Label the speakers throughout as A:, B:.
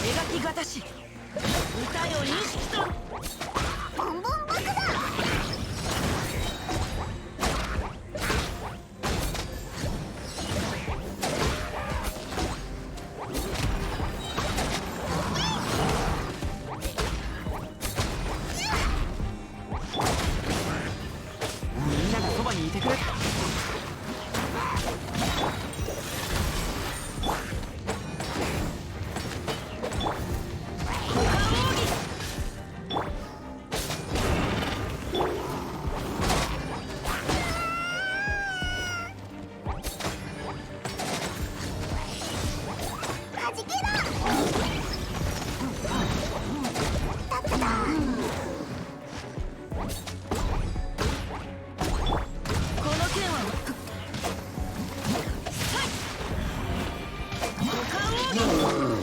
A: 描きがたし歌よ錦とボンボン爆弾。みんながそばにいてくれ。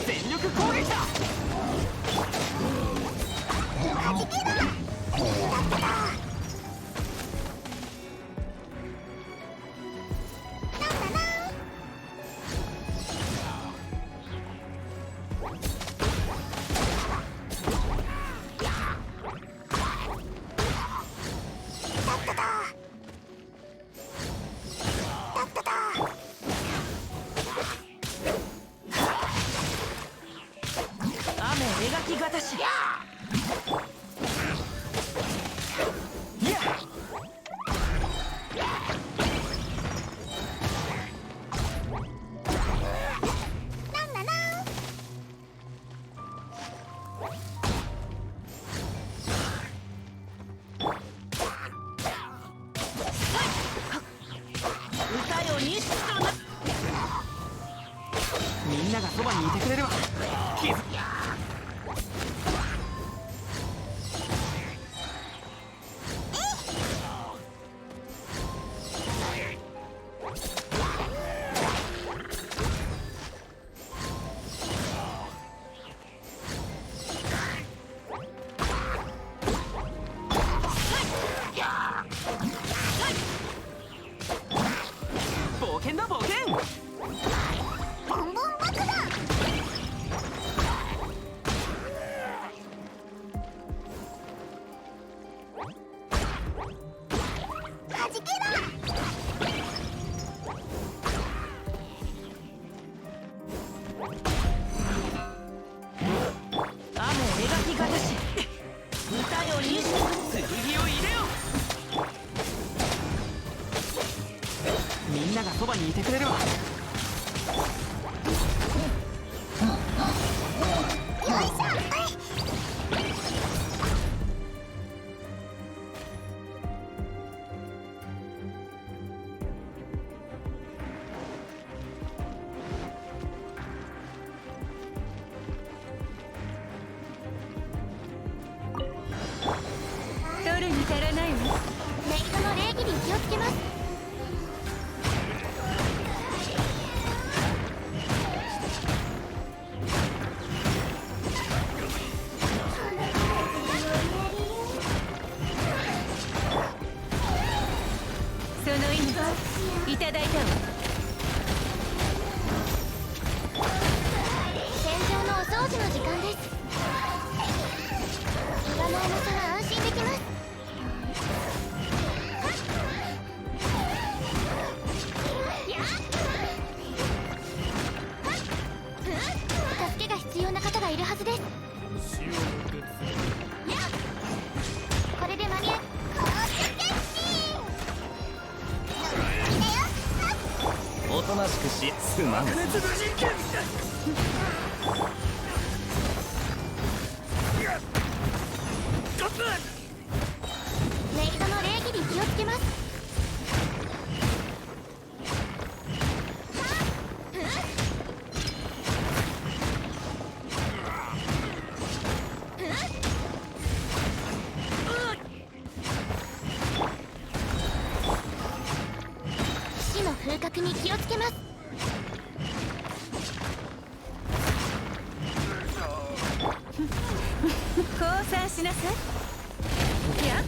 A: 全力攻撃だ。描きがたし。歌よ錦とな。みんながそばにいてくれるわ。冒険だ冒険。ボンボン爆弾。はじけろ。雨描きがたし歌よ錦剣を入れよ。みんながそばにいてくれるわ。取るに足らないわ。メイトの礼儀に気をつけます。その命いただいたわ。戦場のお掃除の時間です。岩の重さは安心できます。助けが必要な方がいるはずです。これで間に合い。
B: おとなしくしすまん。
A: メイドの礼儀に気をつけます。騎士の風格に気をつけます。降参しなさい。いや